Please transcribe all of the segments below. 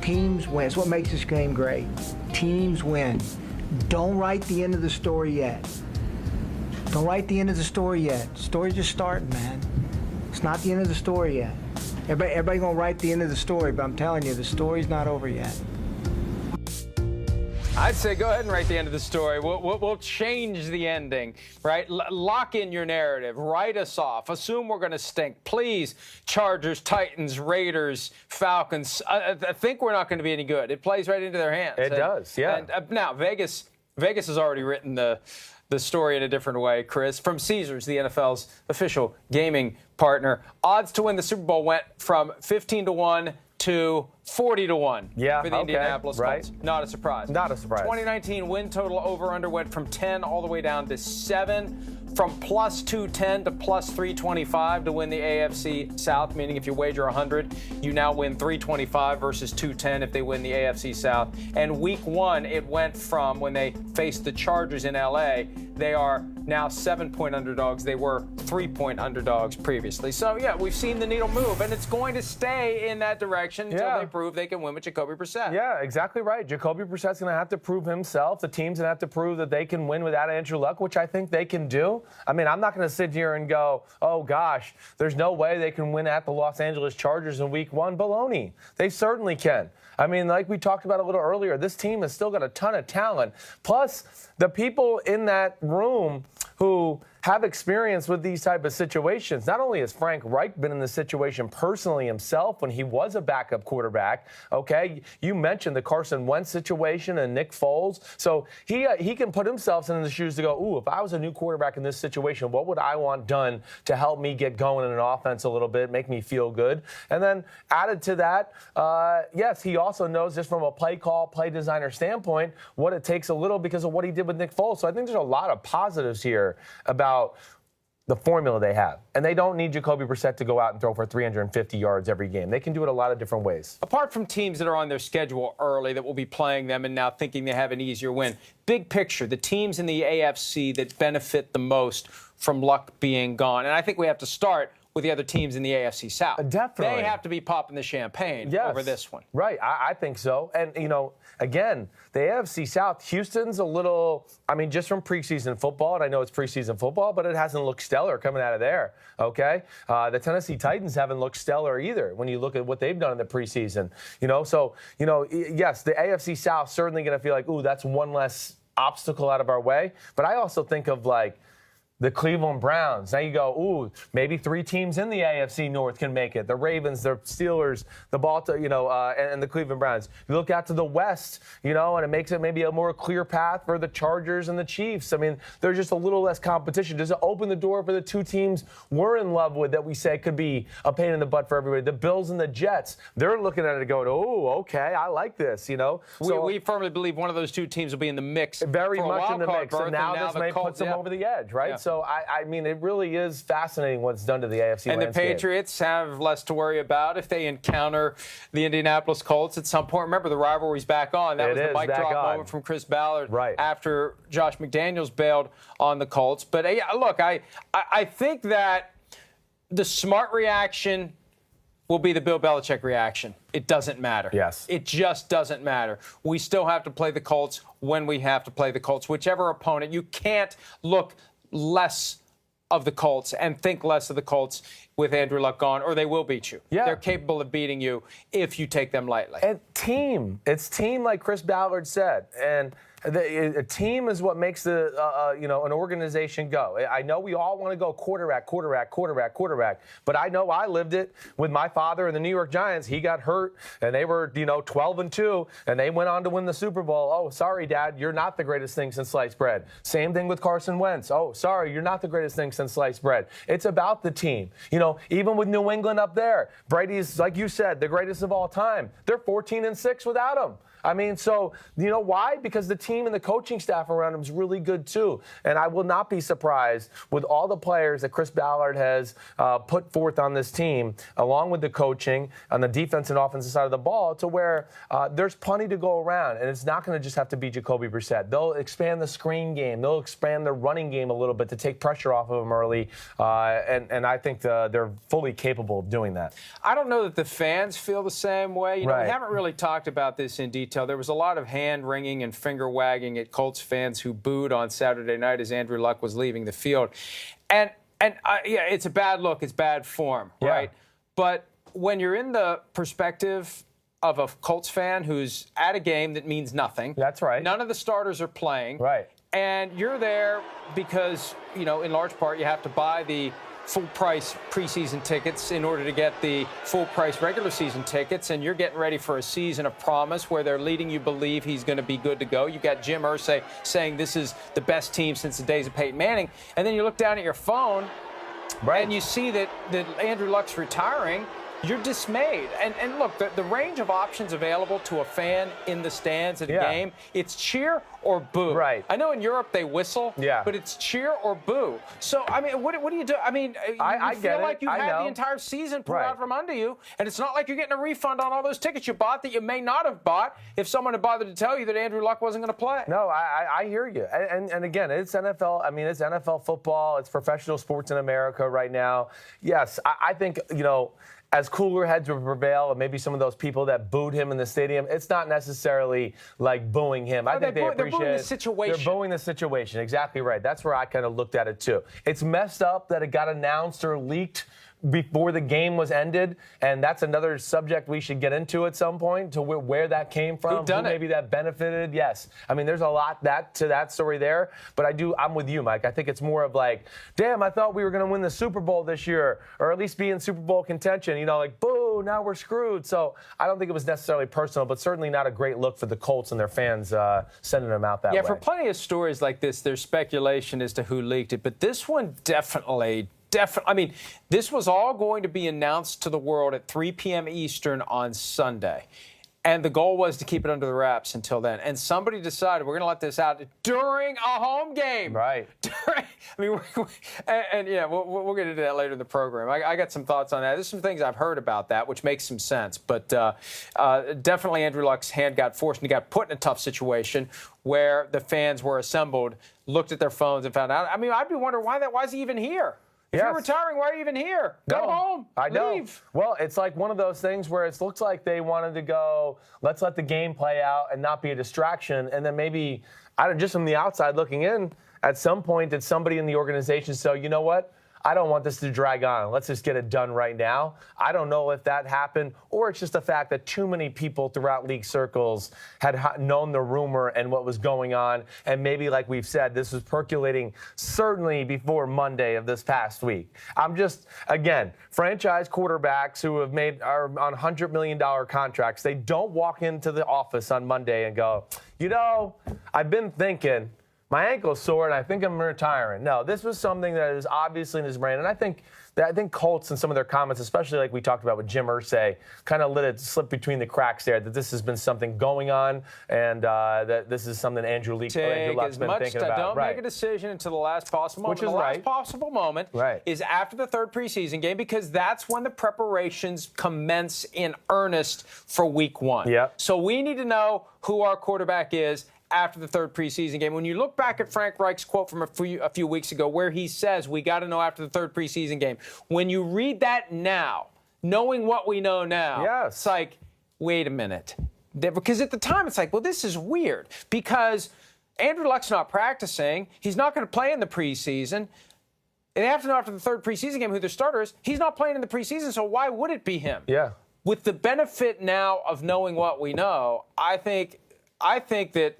Teams win. It's what makes this game great. Teams win. Don't write the end of the story yet. Don't write the end of the story yet. Story's just starting, man. It's not the end of the story yet. Everybody gonna write the end of the story, but I'm telling you, the story's not over yet. I'd say go ahead and write the end of the story. We'll change the ending, right? Lock in your narrative. Write us off. Assume we're going to stink. Please, Chargers, Titans, Raiders, Falcons. I think we're not going to be any good. It plays right into their hands. It does, yeah. And now, Vegas has already written the story in a different way, Chris. From Caesars, the NFL's official gaming partner, odds to win the Super Bowl went from 15-1 to 40-1 for the Indianapolis Colts. Not a surprise. Not a surprise. 2019 win total over-under went from 10 all the way down to 7, from plus 210 to plus 325 to win the AFC South, meaning if you wager 100, you now win 325 versus 210 if they win the AFC South. And week 1, it went from when they faced the Chargers in LA, they are now 7-point underdogs. They were 3-point underdogs previously. So, yeah, we've seen the needle move, and it's going to stay in that direction until they prove they can win with Jacoby Brissett. Yeah, exactly right. Jacoby Brissett's going to have to prove himself. The team's going to have to prove that they can win without Andrew Luck, which I think they can do. I mean, I'm not going to sit here and go, oh, gosh, there's no way they can win at the Los Angeles Chargers in week 1. Baloney. They certainly can. I mean, like we talked about a little earlier, this team has still got a ton of talent. Plus, the people in that room who have experience with these type of situations. Not only has Frank Reich been in this situation personally himself when he was a backup quarterback, okay? You mentioned the Carson Wentz situation and Nick Foles. So he can put himself in the shoes to go, ooh, if I was a new quarterback in this situation, what would I want done to help me get going in an offense a little bit, make me feel good? And then added to that, yes, he also knows just from a play call, play designer standpoint, what it takes a little because of what he did with Nick Foles. So I think there's a lot of positives here about the formula they have. And they don't need Jacoby Brissett to go out and throw for 350 yards every game. They can do it a lot of different ways. Apart from teams that are on their schedule early that will be playing them and now thinking they have an easier win, big picture, the teams in the AFC that benefit the most from Luck being gone. And I think we have to start with the other teams in the AFC South. Definitely. They have to be popping the champagne over this one. Right, I think so. And, you know, again, the AFC South, Houston's a little, I mean, just from preseason football, and I know it's preseason football, but it hasn't looked stellar coming out of there, okay? The Tennessee Titans haven't looked stellar either when you look at what they've done in the preseason. You know, so, you know, yes, the AFC South certainly going to feel like, ooh, that's one less obstacle out of our way. But I also think of, like, the Cleveland Browns. Now you go, ooh, maybe 3 teams in the AFC North can make it. The Ravens, the Steelers, the Baltimore, you know, and the Cleveland Browns. You look out to the West, you know, and it makes it maybe a more clear path for the Chargers and the Chiefs. I mean, there's just a little less competition. Does it open the door for the 2 teams we're in love with that we say could be a pain in the butt for everybody? The Bills and the Jets. They're looking at it going, oh, okay, I like this, you know. So we firmly believe one of those 2 teams will be in the mix. Very for a much in the mix. Berth, and now this may put them over the edge, right? Yeah. So, I mean, it really is fascinating what's done to the AFC and landscape. The Patriots have less to worry about if they encounter the Indianapolis Colts at some point. Remember, the rivalry's back on. That was the mic drop moment from Chris Ballard after Josh McDaniels bailed on the Colts. But, yeah, look, I think that the smart reaction will be the Bill Belichick reaction. It doesn't matter. Yes. It just doesn't matter. We still have to play the Colts when we have to play the Colts. Whichever opponent, you can't look less of the Colts and think less of the Colts with Andrew Luck gone, or they will beat you. Yeah. They're capable of beating you if you take them lightly. And team. It's team like Chris Ballard said. And a team is what makes an organization go. I know we all want to go quarterback, but I know I lived it with my father and the New York Giants. He got hurt, and they were, 12-2, and they went on to win the Super Bowl. Oh, sorry, Dad, you're not the greatest thing since sliced bread. Same thing with Carson Wentz. Oh, sorry, you're not the greatest thing since sliced bread. It's about the team. Even with New England up there, Brady's, like you said, the greatest of all time. They're 14-6 without him. I mean, so, you know why? Because the team and the coaching staff around him is really good, too. And I will not be surprised with all the players that Chris Ballard has put forth on this team, along with the coaching on the defense and offensive side of the ball, to where there's plenty to go around. And it's not going to just have to be Jacoby Brissett. They'll expand the screen game. They'll expand the running game a little bit to take pressure off of him early. And I think the they're fully capable of doing that. I don't know that the fans feel the same way. You know, Right. we haven't really talked about this in detail. There was a lot of hand-wringing and finger-wagging at Colts fans who booed on Saturday night as Andrew Luck was leaving the field. And yeah, it's a bad look. It's bad form, right? But when you're in the perspective of a Colts fan who's at a game that means nothing. That's right. None of the starters are playing. Right. And you're there because, you know, in large part, you have to buy the full-price preseason tickets in order to get the full-price regular season tickets, and you're getting ready for a season of promise where they're leading you believe he's going to be good to go. You got Jim Irsay saying this is the best team since the days of Peyton Manning, and then you look down at your phone and you see that Andrew Luck's retiring. You're dismayed. And look, the range of options available to a fan in the stands at a game, it's cheer or boo. Right. I know in Europe they whistle, Yeah. but it's cheer or boo. So, I mean, what do you do? I mean, I you get feel it. like you I had know. the entire season pulled Right. out from under you, and it's not like you're getting a refund on all those tickets you bought that you may not have bought if someone had bothered to tell you that Andrew Luck wasn't going to play. No, I hear you. And again, it's NFL. I mean, it's NFL football. It's professional sports in America right now. Yes, I think, you know, as cooler heads will prevail, and maybe some of those people that booed him in the stadium, it's not necessarily like booing him. I think they appreciate they're booing the situation. They're booing the situation. Exactly right. That's where I kind of looked at it too. It's messed up that it got announced or leaked before the game was ended, and that's another subject we should get into at some point, to where that came from, Who done it? maybe that benefited. Yes, I mean, there's a lot to that story there, but I'm with you, Mike. I think it's more of like, damn, I thought we were going to win the Super Bowl this year, or at least be in Super Bowl contention. You know, like, boo, now we're screwed. So I don't think it was necessarily personal, but certainly not a great look for the Colts and their fans sending them out that way. Yeah, for plenty of stories like this, there's speculation as to who leaked it, but this one definitely. I mean, this was all going to be announced to the world at 3 p.m. Eastern on Sunday. And the goal was to keep it under the wraps until then. And somebody decided we're going to let this out during a home game. Right. I mean, yeah, we'll get into that later in the program. I got some thoughts on that. There's some things I've heard about that, which makes some sense. But definitely Andrew Luck's hand got forced and he got put in a tough situation where the fans were assembled, looked at their phones and found out. I mean, I'd be wondering why is he even here? If you're retiring, why are you even here? Go home. I know. Leave. Well, it's like one of those things where it looks like they wanted to go, let's let the game play out and not be a distraction. And then maybe, just from the outside looking in, at some point did somebody in the organization say, you know what? I don't want this to drag on. Let's just get it done right now. I don't know if that happened, or it's just the fact that too many people throughout league circles had known the rumor and what was going on. And maybe, like we've said, this was percolating certainly before Monday of this past week. Again, franchise quarterbacks who are on $100 million contracts, they don't walk into the office on Monday and go, you know, I've been thinking, my ankle's sore, and I think I'm retiring. No, this was something that is obviously in his brain. And I think Colts and some of their comments, especially like we talked about with Jim Irsay, kind of let it slip between the cracks there, that this has been something going on, and that this is something Andrew Luck's been thinking about. Don't make a decision until the last possible moment. Which is the last possible moment is after the third preseason game, because that's when the preparations commence in earnest for week one. Yep. So we need to know who our quarterback is after the third preseason game. When you look back at Frank Reich's quote from a few weeks ago where he says, we got to know after the third preseason game, when you read that now, knowing what we know now, it's like, wait a minute. Because at the time, it's like, well, this is weird because Andrew Luck's not practicing. He's not going to play in the preseason. And they have to know after the third preseason game who their starter is. He's not playing in the preseason, so why would it be him? Yeah. With the benefit now of knowing what we know, I think that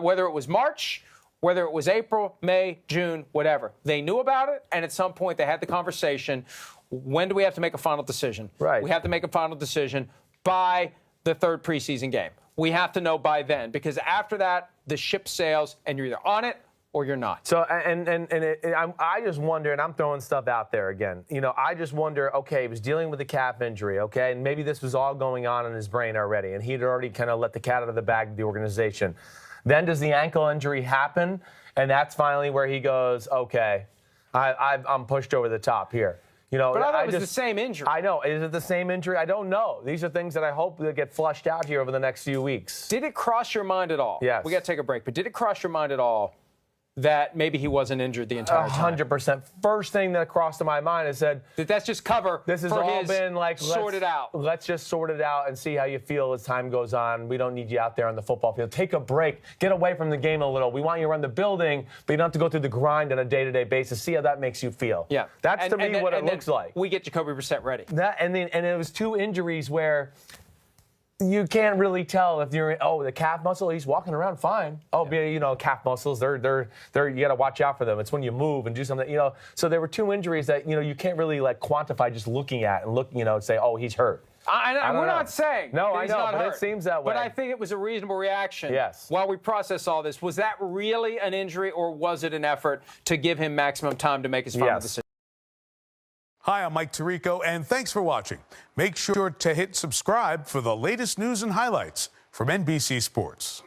whether it was March, whether it was April, May, June, whatever, they knew about it, and at some point they had the conversation, when do we have to make a final decision? Right. We have to make a final decision by the third preseason game. We have to know by then, because after that, the ship sails, and you're either on it or you're not. So, I just wonder, and I'm throwing stuff out there again. You know, I just wonder, okay, he was dealing with a calf injury, okay, and maybe this was all going on in his brain already, and he'd already kind of let the cat out of the bag of the organization. Then does the ankle injury happen, and that's finally where he goes, okay, I'm pushed over the top here. You know, but I thought it was the same injury. I know. Is it the same injury? I don't know. These are things that I hope will get flushed out here over the next few weeks. Did it cross your mind at all? Yes. We got to take a break, but did it cross your mind at all that maybe he wasn't injured the entire time? 100%. First thing that crossed my mind is said, That's just cover. This has for all his been like sort it out. Let's just sort it out and see how you feel as time goes on. We don't need you out there on the football field. Take a break. Get away from the game a little. We want you to run the building, but you don't have to go through the grind on a day-to-day basis. See how that makes you feel. Yeah, that's to me what it looks like. We get Jacoby Brissett ready. That and it was 2 injuries where you can't really tell if you're the calf muscle, he's walking around fine. Calf muscles, they're you got to watch out for them. It's when you move and do something, So there were 2 injuries that you can't really like quantify just looking at and say, oh, he's hurt. We're not saying no, that I he's know, not but hurt. it seems that way. But I think it was a reasonable reaction. Yes. While we process all this, was that really an injury or was it an effort to give him maximum time to make his final decision? Hi, I'm Mike Tirico, and thanks for watching. Make sure to hit subscribe for the latest news and highlights from NBC Sports.